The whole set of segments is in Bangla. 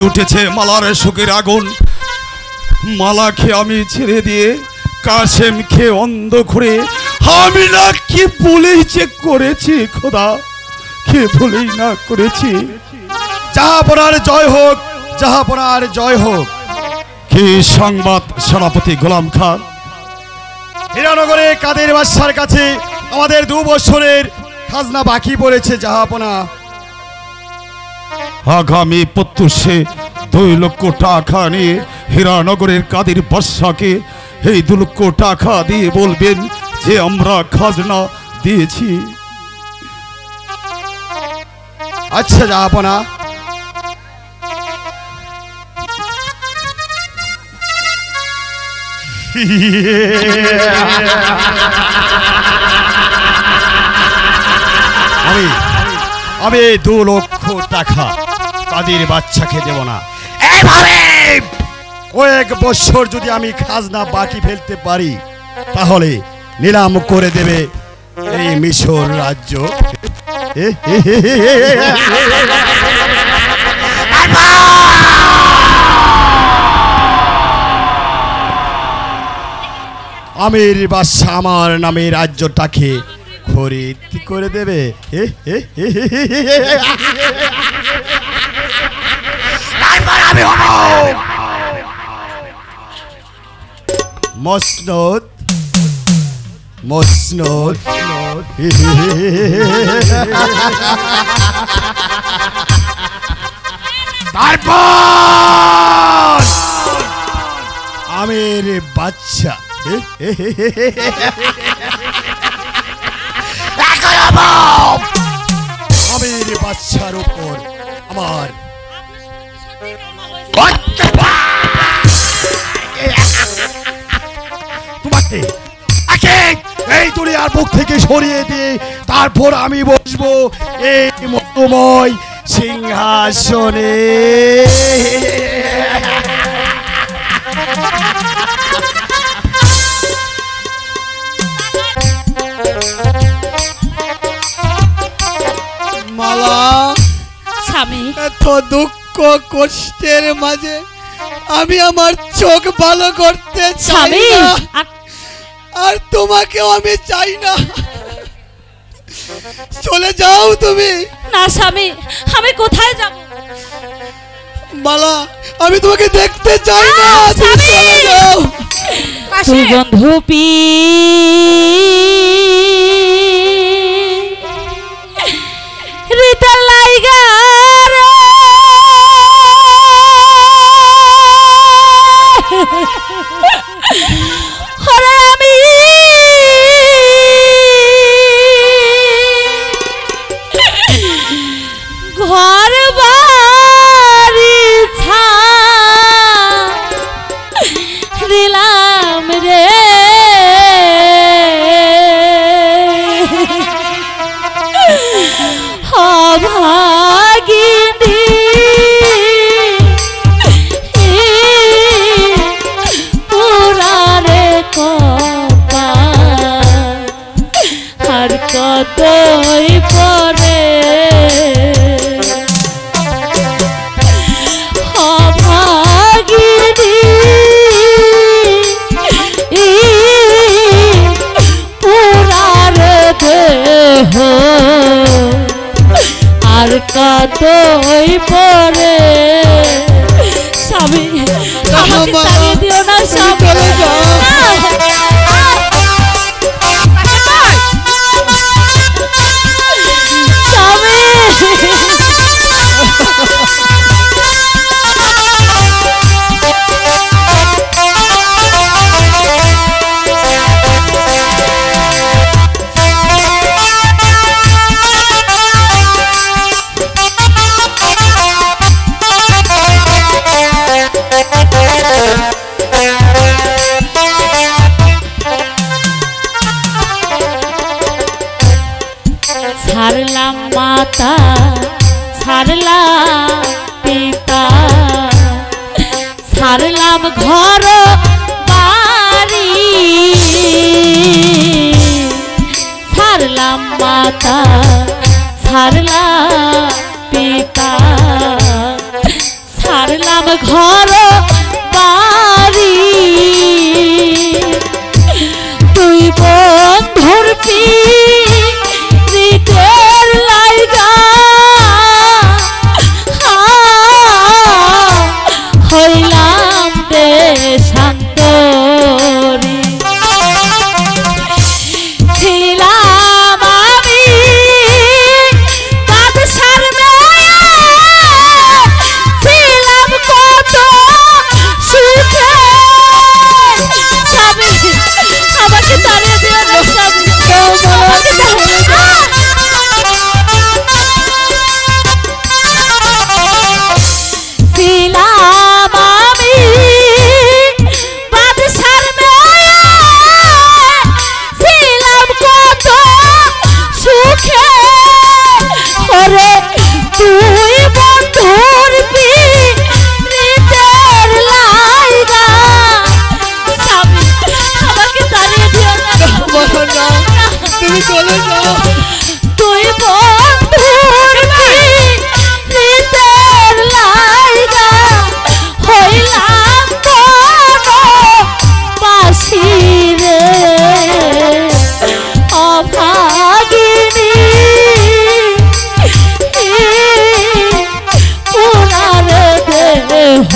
উঠেছে মালার শোকের আগুন। মালাকে আমি ছেড়ে দিয়ে কাশেমকে অন্ধ করে আমি না কি বলেই যে করেছি খোদা, কে বলেই না করেছি। জাহাপনার জয় হোক, জাহাপনার জয় হোক। কি সংবাদ সেনাপতি গোলাম খান? হীরানগরে কাদের বাদশার কাছে আমাদের 2 বছরের খাজনা বাকি পড়েছে জাহাপনা। আগামী প্রত্যুষে 2 লক্ষ টাকা নিয়ে হীরানগরের কাদের বাদশাকে এই 2 লক্ষ টাকা দিয়ে বলবেন যে আমরা খাজনা দিয়েছি। আচ্ছা জাহাপনা। আমি 2 লক্ষ টাকা কাদের বাচ্চাকে দেব না। এইভাবে কয়েক বছর যদি আমি খাজনা বাকি ফেলতে পারি তাহলে নিলাম করে দেবে এই মিশর রাজ্য। আমির বাদশা আমার নামে রাজ্যটাকে খরিদ করে দেবে। মসনদ মসনদ তারপর আমির বাদশা আমির বাদশার উপর আমার তোমাকে এই দুনিয়ার বুক থেকে সরিয়ে দিয়ে তারপর আমি বসবো এই মতময় সিংহাসনে। মালা, স্বামী, এত দুঃখ কষ্টের মাঝে আমি আমার চোখ ভালো করতে চাই না, আর তোমাকেও আমি চাই না। চলে যাও তুমি। না স্বামী, আমি কোথায় যাব? মালা, আমি তোমাকে দেখতে চাই না, তুমি চলে যাও। তুই বন্ধু পি রিতা লাইগা রে, হরে আমি ঘর বাড়ি ছাড়িলাম রে, অভাগিনী পুরারে কপাল আর কতই পরে, অভাগিনী পুরারে দেহ আর কতই পরে। স্বামী, আমাকে তাড়িয়ে দিও না স্বামী। ছাড়লাম মাতা, ছাড়লাম পিতা, ছাড়লাম ঘর বাড়ি, ছাড়লাম মাতা, ছাড়লাম পিতা, ছাড় ছাড়লাম ঘর বাড়ি তুই বন্ধুর পিরিতের লাইগা হইলাম দেশান্তরী ছিলাম আমি বাদশার মেয়ে ছিলাম কত সুখে স্বামী আমাকে তাড়িয়ে দিও না স্বামী আমাকে তাড়িয়ে দিও ছিলাম আমি বাদশার মেয়ে ছিলাম কত সুখে ওরে তুই বন্ধুর পিরিতের লাইগা স্বামী আমাকে তাড়িয়ে দিও না বলো না, তুমি চলে যাও। তুই বন্ধুর পিরিতের লাইগা হইলাম বাসি রে অভাগিনী পুনার দেহ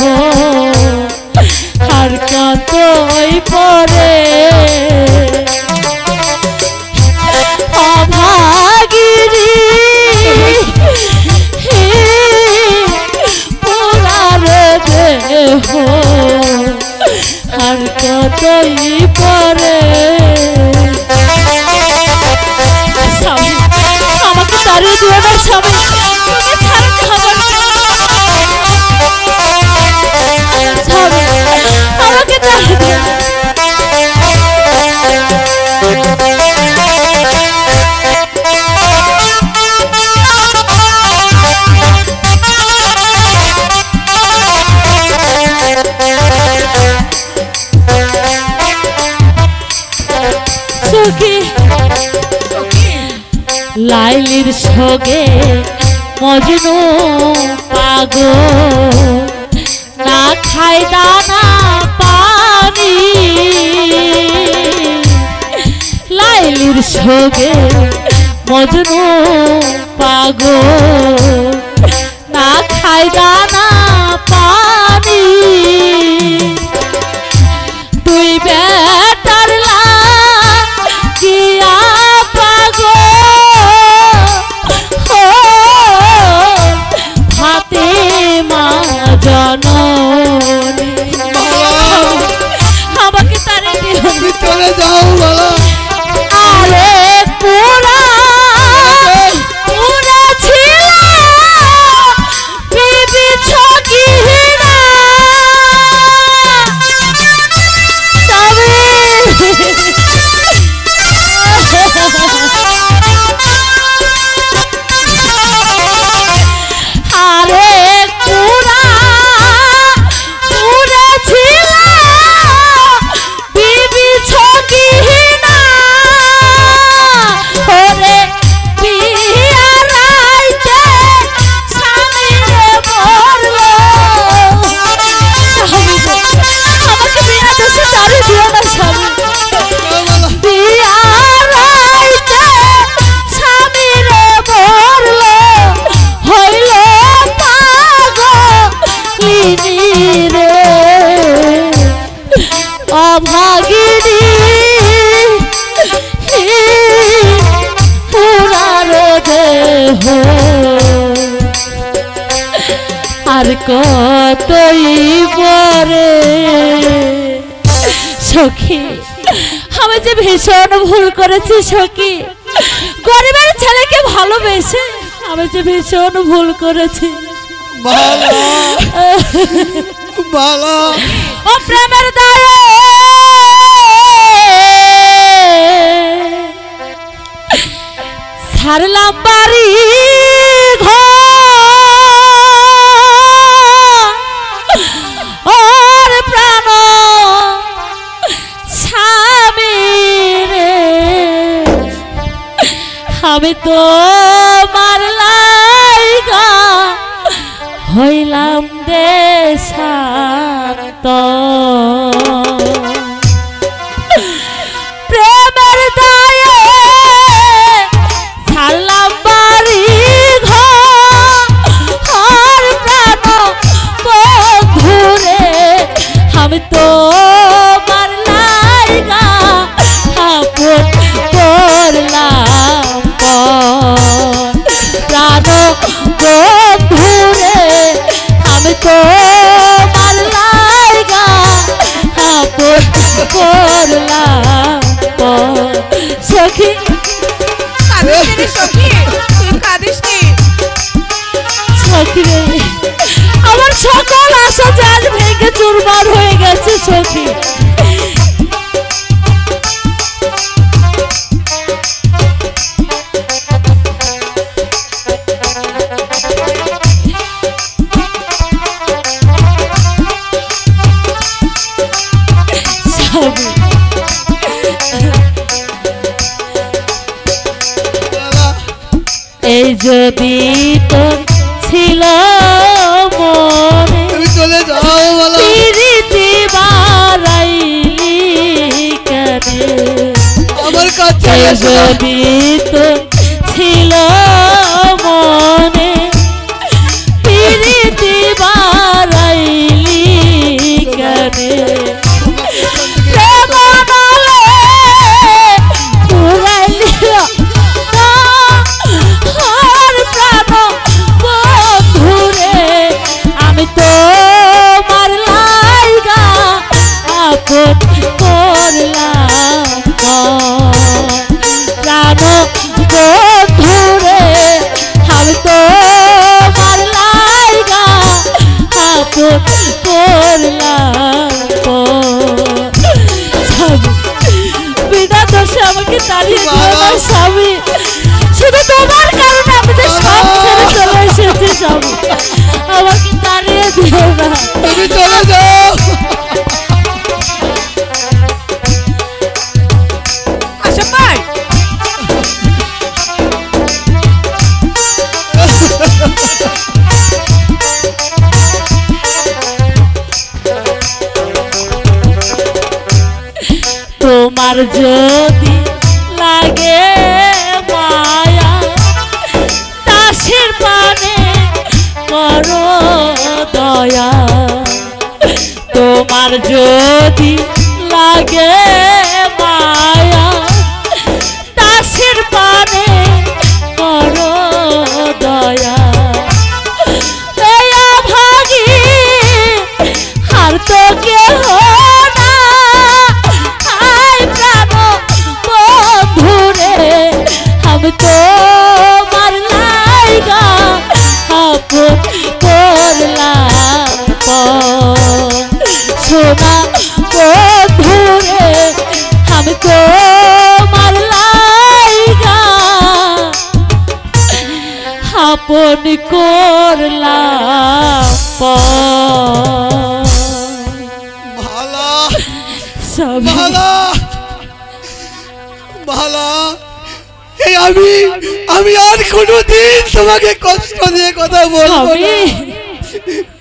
আর কতই পরে অভাগিনী পুনার দেহ আর কতই পরে স্বামী আমাকে তাড়িয়ে দিও না স্বামী তুমি ছাড়া খাবার স্বামী আমাকে তাড়িয়ে দিও না সুখী লাইলির সঙ্গে মজনু পাগল না খাই দানা পানি লাইলির সঙ্গে মজনু পাগল না খাই দানা পানি তুই বেটার লাগিয়া পাগল হাতে মা জননী আমাকে তাড়িয়ে দিও তুমি চলে যাও বলো। আরে পুরা পুরা ছিল বিবি ছকিনা তবে আরে পুরা পুরা ছিল বিবি ছকিনা ওরে বিয়া রাইতে স্বামীরে মরলো স্বামী গো, আমাকে বিনা দোষে তাড়িয়ে দিও না স্বামী বিয়া রাইতে স্বামীরে মরলো হইল পাগলিনী রে অভাগিনী পুরার দেহ আর কতই পরে সখী আমি যে ভীষণ ভুল করেছি সখী গরিবের ছেলেকে ভালোবেসে আমি যে ভীষণ ভুল করেছি ভালো ভালো ও প্রেমের দায়ে ছাড়লাম বাড়ি ঘর প্রাণ স্বামী রে আমি তো মারলাইগা হইলাম দেশ শান্ত প্রেমের দায়ে ছাড়লাম বাড়ি ঘর প্রাণ বন্ধুরে আমি তো মারলাই গা আপন করলাম প্রাণ বন্ধুরে আমি তো মারলাই গা আপন করলাম সখী সখী রে আমার সকল আশা জাল ভেঙে চুরমার হয়ে গেছে সখী এই যদি তোর ছিল মনে তুমি চলে যাও বলো প্রীতি বাড়াইলি কেনে আমার কাছে এই এসো। যদি তোর ছিল মনে প্রীতি বাড়াইলি কেনে আমাকে তাড়িয়ে দিও না স্বামী শুধু তোমার কারণে আমি তো সব ছেড়ে চলে এসেছি স্বামী আমাকে তাড়িয়ে দিও না তুমি চলে যাও আশা পাই তোমার যদি লাগে মায়া দাসের পানে করো দয়া তোমার যদি লাগে মায়া দাসের পানে করো দয়া দয়া ভাগি আর তো কেহ আমি তো মারলাই গা আপন করলাম সোনা বন্ধুরে আমি তো মারলাই গা আপন করলাম ভালা সব ভালা ভালা এই আমি আর কোনোদিন তোমাকে কষ্ট দিয়ে কথা বলবো না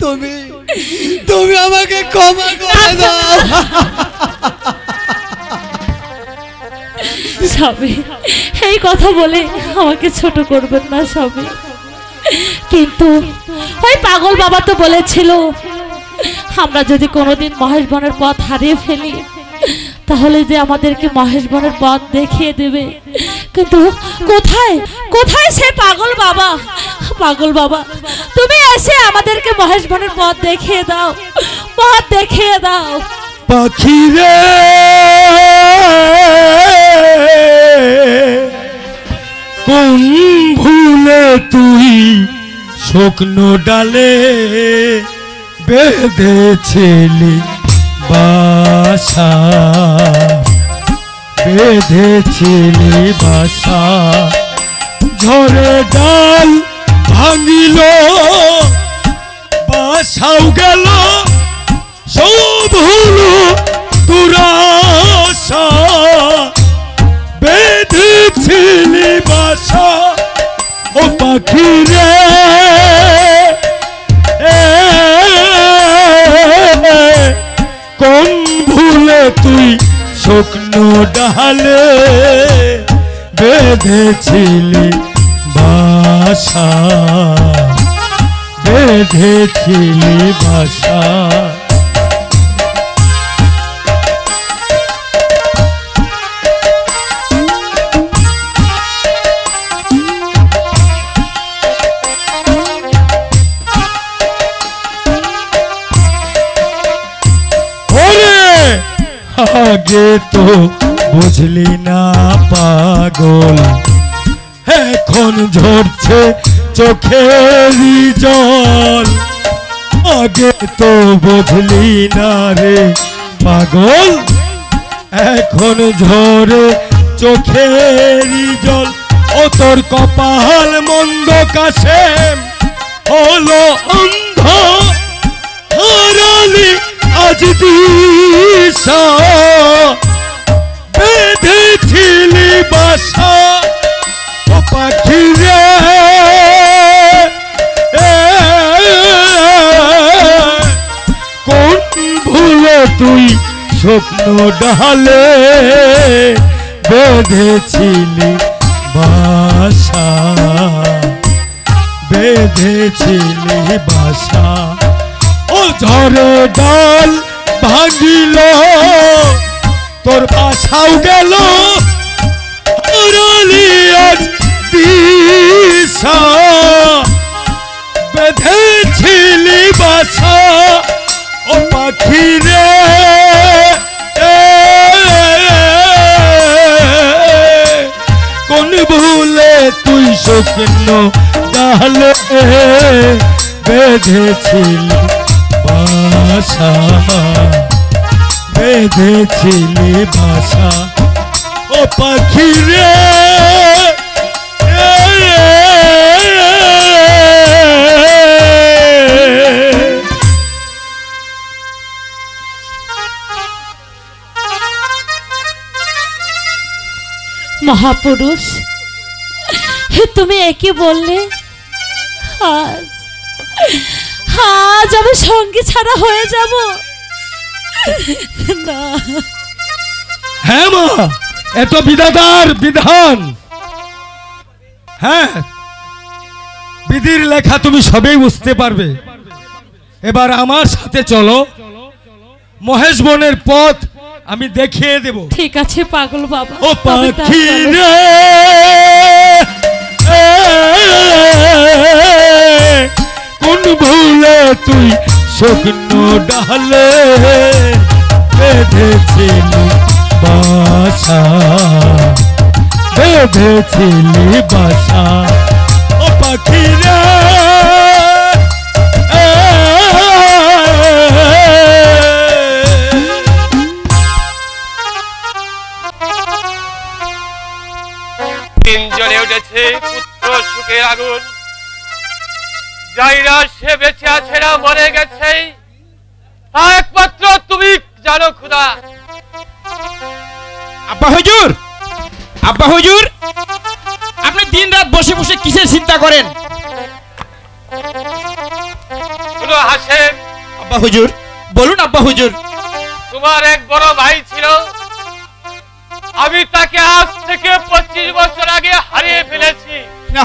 তুমি তুমি আমাকে ক্ষমা করে দাও স্বামী এই কথা বলে আমাকে ছোট করবেন না স্বামী কিন্তু ওই পাগল বাবা তো বলেছিল আমরা যদি কোনোদিন মহেশ বনের পথ হারিয়ে ফেলি তাহলে যে আমাদেরকে মহেশ বনের পথ দেখিয়ে দেবে কিন্তু কোথায় কোথায় সে পাগল বাবা তুমি এসে আমাদেরকে মহেশ বনের পথ দেখিয়ে দাও পাখি রে কোন ভুলে তুই শুকনো ডালে বেঁধেছিলি বাসা ঝড়ে ডাল ভাঙিল বাসাও গেল সব হলো দুরাশা বেঁধেছিলি বাসা ও পাখি রে ডালে বেঁধেছিলি বাসা, বেঁধেছিলি বাসা। আগে তো বুঝলি না পাগল, এখন ঝরছে চোখেরই জল। আগে তো বুঝলি না রে পাগল, এখন ঝরে চোখেরই জল। ও তোর কপাল মন্দ কাছে হলো অন্ধ, হারালি আজ দিশা, বেঁধেছিলি বাসা। ও পাখি রে কোন ভুলে তুই স্বপ্ন ডালে বেঁধেছিলি বাসা, বেঁধেছিলি বাসা। ও ঝড়ে ডাল ভাঙিল তোর বাসাও গেল, আজ দিশা, বেঁধেছিলি বাসা। ও পাখি রে কোন ভুলে তুই শুকনো ডালে বেঁধেছিলি বাসা, বেঁধেছিলি বাসা। ও পাখি রে মহাপুরুষ, তুমি একই বললে আজ আজ আমি সঙ্গী ছাড়া হয়ে যাব না। হ্যাঁ মা, এত বিধাতার বিধান। হ্যাঁ, বিধির লেখা তুমি সবেই বুঝতে পারবে। এবার আমার সাথে চলো, মহেশ বনের পথ আমি দেখিয়ে দেব। ঠিক আছে পাগল বাবা। ও পাখি রে কোন ভুলে তুই শুকনো ডালে বেঁধেছিলি বাসা, বেঁধেছিলি বাসা। ও পাখি রে জ্বলে উঠেছে পুত্র সুখের আগুন, যাইরা সে বেঁচে আছে না মরে গেছে তা একমাত্র তুমি জানো খোদা। আব্বা হুজুর, আব্বা হুজুর, আপনি দিন রাত বসে বসে কিসের চিন্তা করেন? শুনো হাসেম। আব্বা হুজুর বলুন। আব্বা হুজুর, তোমার এক বড় ভাই ছিল, আমি তাকে আজ থেকে 25 বছর আগে হারিয়ে ফেলেছি। না,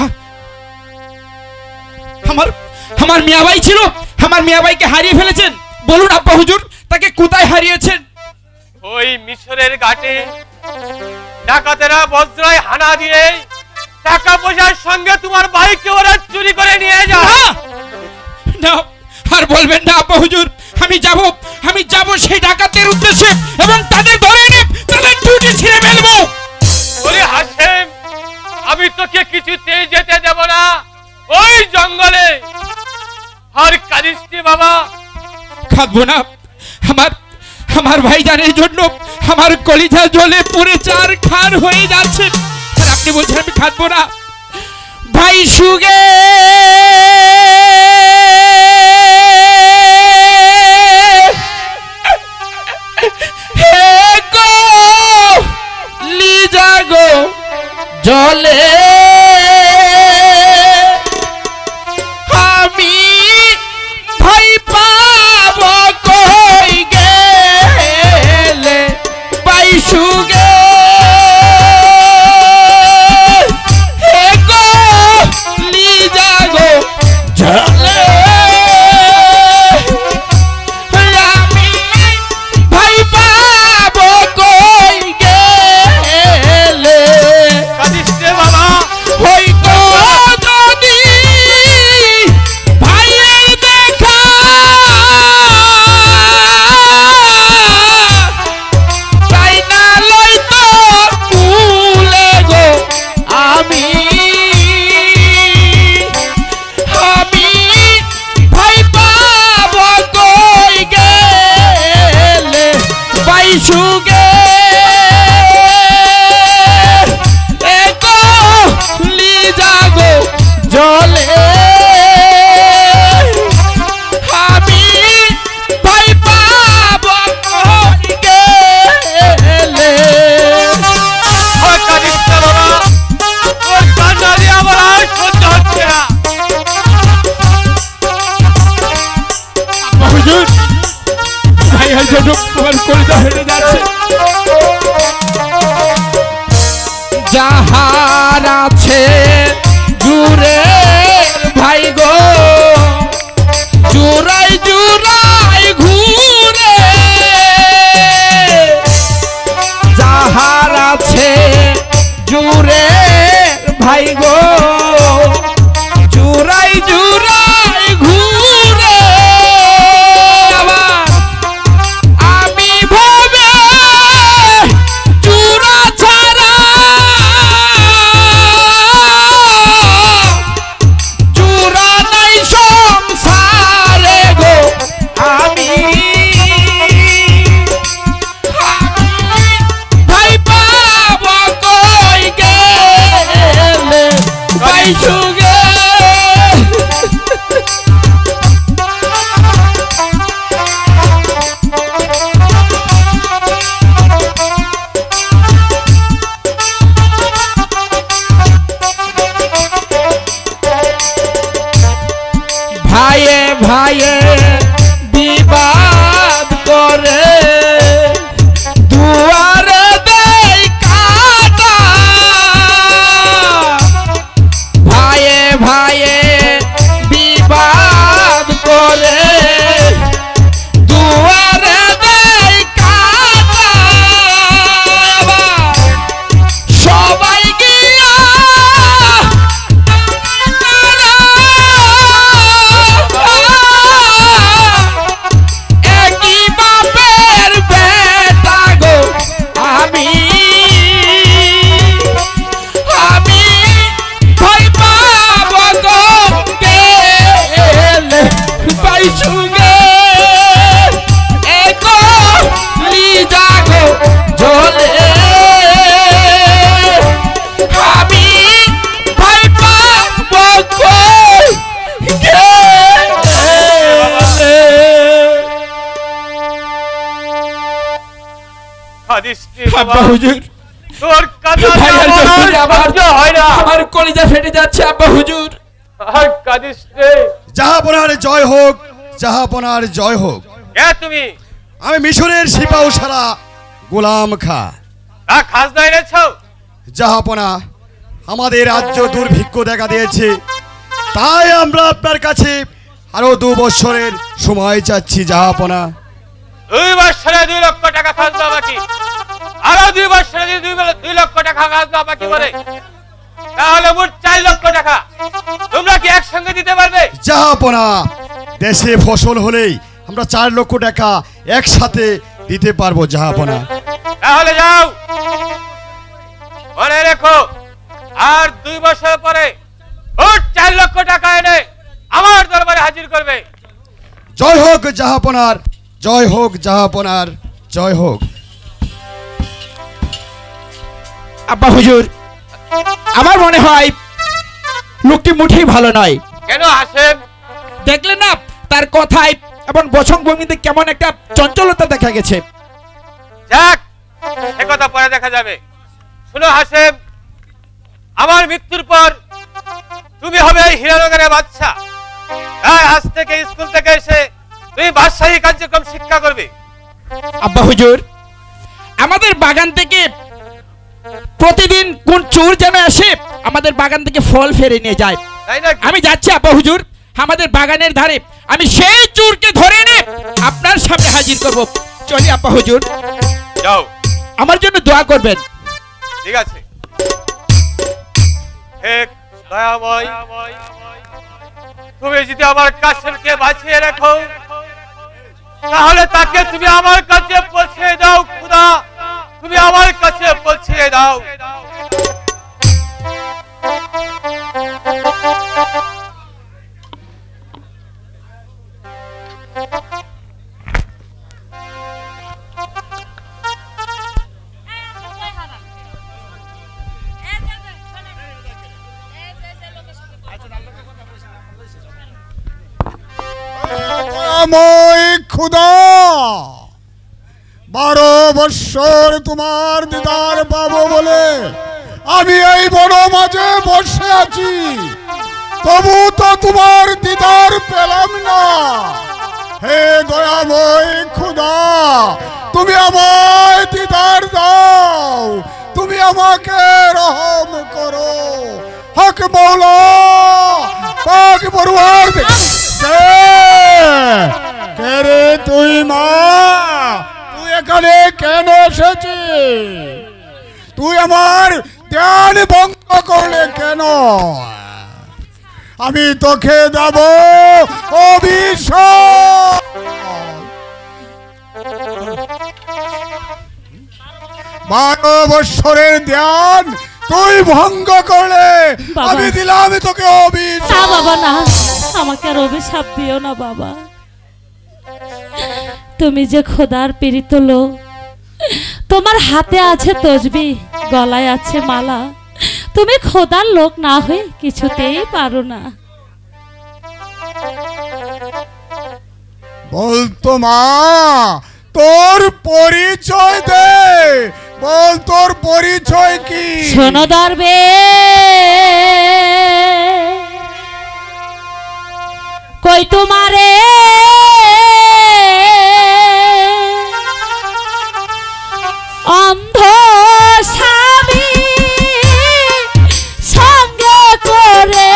আমার মিয়া ভাই ছিল, আমার মিয়া ভাইকে হারিয়ে ফেলেছেন? বলুন আব্বা হুজুর, তাকে কোথায় হারিয়েছেন? ওই মিশরের ঘাটে ডাকাতেরা বজ্রায় হানা দিয়ে টাকা পয়সার সঙ্গে তোমার ভাইকে ওরা চুরি করে নিয়ে যায়। না, আর বলবেন না আব্বা হুজুর। আমি যাব সেই ডাকাতের উদ্দেশ্যে এবং তাদের ধরে এনে তাদের ডিউটি ছিঁড়ে ফেলবো। ওরে হাসেম, আমি তোকে কিছুতেই যেতে দেব না ওই জঙ্গলে। আর কাঁদিস নি বাবা। কাঁদবো না। আমার ভাইজানের জন্য আমার কলিজা জ্বলে পুড়ে চার খান হয়ে যাচ্ছে, আর আপনি বলছেন আমি কাঁদবো না? ভাই সুগে জলে আমি ভাই পাব কই গেলে ভাই সুগে সুগে লিজাগো জলে আমি ভাই পাব গেলে। আর কাঁদিস না বাবা, তোর কান্না দিয়ে আমার আর সহ্য হচ্ছে না। হুজুর ভাইয়ের জন্য আমার কলিজা ফেটে যাচ্ছে। যাহার আছে জুরে ভাই গো জুরাই জুরাই ঘুরে, যাহার আছে জুরে ভাই গো জুরাই জুরাই ঘুরে, আবার আমি ভাবে জুরা ছাড়া জুরা নাই সংসারে গো, আমি ভাই পাব কই গেলে ভাই সুগে। ভাইয়ে ভাইয়ে বিবাদ করে দুয়ারে দেয় কাটা, ভাইয়ে ভাইয়ে বিবাদ করে দুয়ারে দেয় কাটা, আবার সবাই গিয়া একই বাপের বেটা গো, আমি ভয় পাব গো গেলে ভাই সুগে এগো লিজা গো জলে, আমি ভয় পাব কই গেলে। কাঁদিস নে আব্বা বাবা, হুজুর তোর কান্না দিয়ে ভাইয়ের আমার জন্য আর আমার সহ্য হয় না। আমার কলিজা ফেটে যাচ্ছে আব্বা হুজুর। আর কাঁদিস নে। জাহাপনার জয় হোক, জাহাপনার জয় হোক। কে তুমি? আমি মিশরের সিপাহ সারা গোলাম খা। খাজনা এনেছো? জাহাপনা, আমাদের রাজ্য দুর্ভিক্ষ দেখা দিয়েছে, তাই আমরা আপনার কাছে আরো 2 বছরের সময় চাচ্ছি জাহাপনা। 2 বছরে 2 লক্ষ টাকা খাজনা বাকি, আরো 2 বছরে 2 লক্ষ টাকা খাজনা বাকি বলে, তাহলে মোট 4 লক্ষ টাকা তোমরা কি একসঙ্গে দিতে পারবে? জাহাপনা, দেশে ফসল হলেই আমরা 4 লক্ষ টাকা একসাথে দিতে পারবো জাহাপনা। তাহলে যাও, মনে রেখো আর 2 বছর পরে মোট 4 লক্ষ টাকা এনে আমার দরবারে হাজির করবে। জয় হোক জাহাপনার, জয় হোক জাহাপনার, জয় হোক। আব্বা হুজুর, আমার মনে হয় লোকটি মুঠেই ভালো নয়। কেন হাসেম? দেখলেন না তার কথায় এবং বচন ভঙ্গিতে কেমন একটা চঞ্চলতা দেখা গেছে। যাক, সে কথা পরে দেখা যাবে। শুনো হাসেম, আমার মৃত্যুর পর তুমি হবে এই হীরানগরের বাদশা। তাই আজ থেকে স্কুল থেকে এসে তুমি বাদশাহী কার্যক্রম শিক্ষা করবে। আব্বা হুজুর, আমাদের বাগান থেকে প্রতিদিন কোন চোর যেন এসে আমাদের বাগান থেকে ফল ফেরে নিয়ে যায়। তাই না? আমি যাচ্ছি আব্বা হুজুর, আমাদের বাগানের ধারে আমি সেই চোরকে ধরে এনে আপনার সামনে হাজির করব। চলি আব্বা হুজুর, যাও। আমার জন্য দোয়া করবেন। ঠিক আছে। হে দয়াময়, তুমি যদি আমার কাছেরকে বাঁচিয়ে রাখো, তাহলে তাকে তুমি আমার কাছে পৌঁছে দাও। খোদা, তুমি আমার কাছে পৌঁছে দাও। দয়াময় খুদা, 12 বৎসর তোমার দিদার পাবো বলে আমি এই বড় মাঝে বসে আছি, তবু তো তোমার দিদার পেলাম না। হে দয়াময় খুদা, তুমি আমায় দিদার দাও, তুমি আমাকে রহম করো। হক মৌলা পাক পরওয়ার কে রে তুই মা? তুই এখানে কেন এসেছিস? তুই আমার ধ্যান ভঙ্গ করলে কেন? আমি তোকে দেব অভিশাপ। 12 বৎসরের ধ্যান তুই ভঙ্গ করলে আমি দিলাম তোকে অভিশাপ। না বাবা না, আমাকে আর অভিশাপ দিও না বাবা। তুমি যে খোদার পীড়িত লোক, তোমার হাতে আছে তসবি, গলায় আছে মালা, তুমি খোদার লোক না হয়ে কিছুতেই পারো না। বলতো মা, তোর পরিচয় দে, বল তোর পরিচয় কি? শোনো দরবে, কই তোমারে অন্ধ স্বামী সঙ্গে করে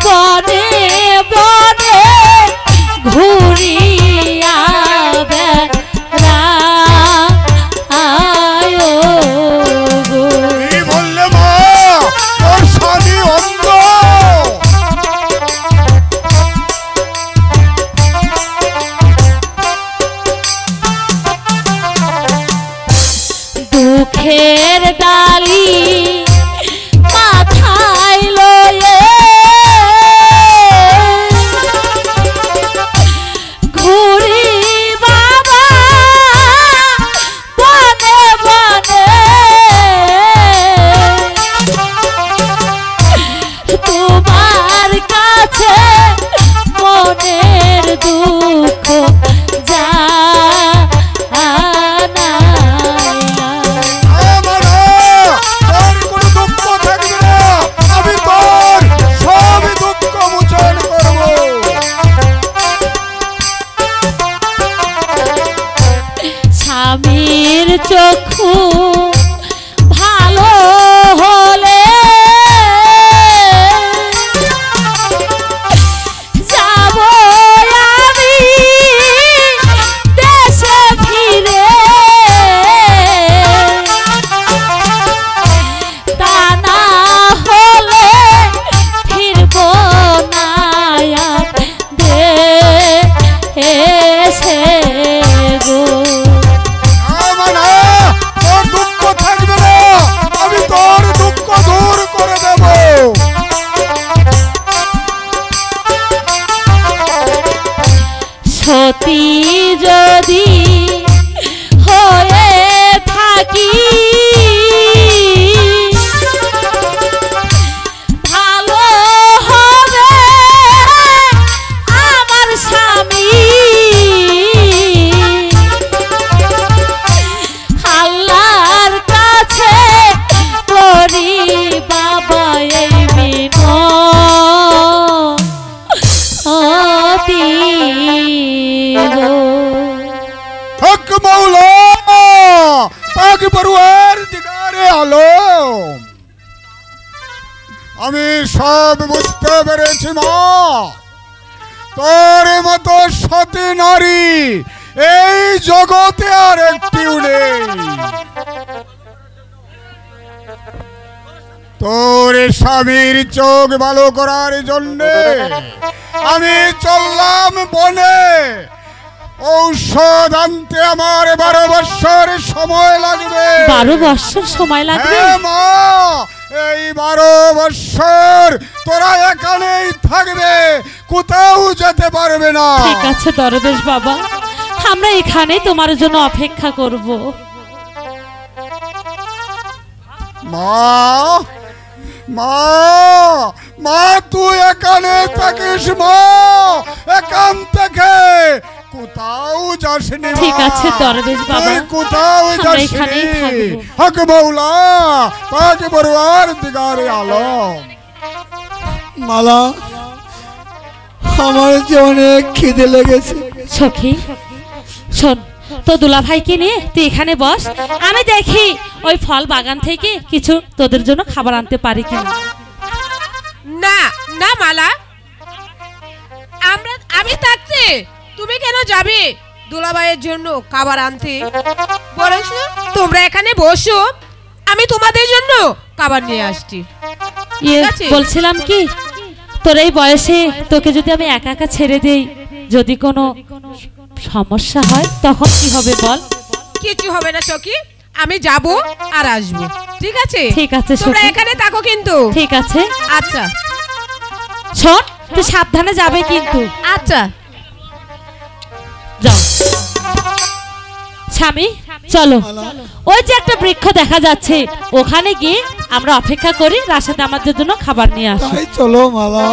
বনে বনে ঘুরিয়া বেড়ায় গো। কি বললে মা? তোর স্বামী অন্ধ? দুঃখের ডালি মাথায় লয়ে ঘুরি বাবা বনে বনে, তোমার কাছে মনের দুঃখ যা তোর কোনো দুঃখ থাকবে না, আমি তোর সব দুঃখ মোচন করব। স্বামীর চক্ষু ভালো হলে যাব আমি দেশে ফিরে, তা না হলে ফিরব না আর দেশে গো। তোর দুঃখ থাকবে না, আমি তোর দুঃখ দূর করে দেব। সতী যদি হয়ে থাকি ভালো হবে আমার স্বামী, আল্লাহর কাছে করি বাবা এই মিনতি গো। হক মৌলা পাক পরওয়ার দিগারে আলম, আমি সব বুঝতে পেরেছি মা। তোর মতো সতী নারী এই জগতে আর একটিও নেই। তোর স্বামীর চোখ ভালো করার জন্যে আমি চললাম বনে। ঔষধ আনতে আমার 12 বৎসর সময় লাগবে। 12 বৎসর সময় লাগবে? হ্যাঁ মা, এই 12 বৎসর তোরা এখানেই থাকবে, কোথাও যেতে পারবে না। ঠিক আছে দরবেশ বাবা, আমরা এখানেই তোমার জন্য অপেক্ষা করব। মা মা মা তুই এখানে থাকিস মা, এখান থেকে কোথাও যাসনি মা। ঠিক আছে দরবেশ বাবা, তুই কোথাও আমরা যাসনি। এখানেই থাকবো। হক মৌলা পাক বরওয়ার দিগারে আলম। মালা, আমার যে অনেক খিদে লেগেছে। সখী শোন, তো দুলা ভাইকে নিয়ে তুই এখানে বস, আমি দেখি ওই ফল বাগান থেকে কিছু তোদের জন্য খাবার আনতে পারি কিনা। না না মালা, আমি থাকতে তুমি কেন যাবে দুলাভাইয়ের জন্য খাবার আনতে? বরং তোমরা এখানে বসো, আমি তোমাদের জন্য খাবার নিয়ে আসছি। ইয়ে ঠিক আছে। বলছিলাম কি, তোর এই বয়সে তোকে যদি আমি একা একা ছেড়ে দেই, যদি কোনো সমস্যা হয় তখন কি হবে বল? কিছু হবে না সখী, আমি যাব আর আসবো। ঠিক আছে ঠিক আছে তোমরা সখী। এখানে থাকো কিন্তু। ঠিক আছে, আচ্ছা শোন তুই সাবধানে যাবে কিন্তু। আচ্ছা যাও স্বামী, চলো ওই যে একটা বৃক্ষ দেখা যাচ্ছে, ওখানে গিয়ে আমরা অপেক্ষা করি রাশেদ আমাদের জন্য খাবার নিয়ে আসে। তাই চলো মালা।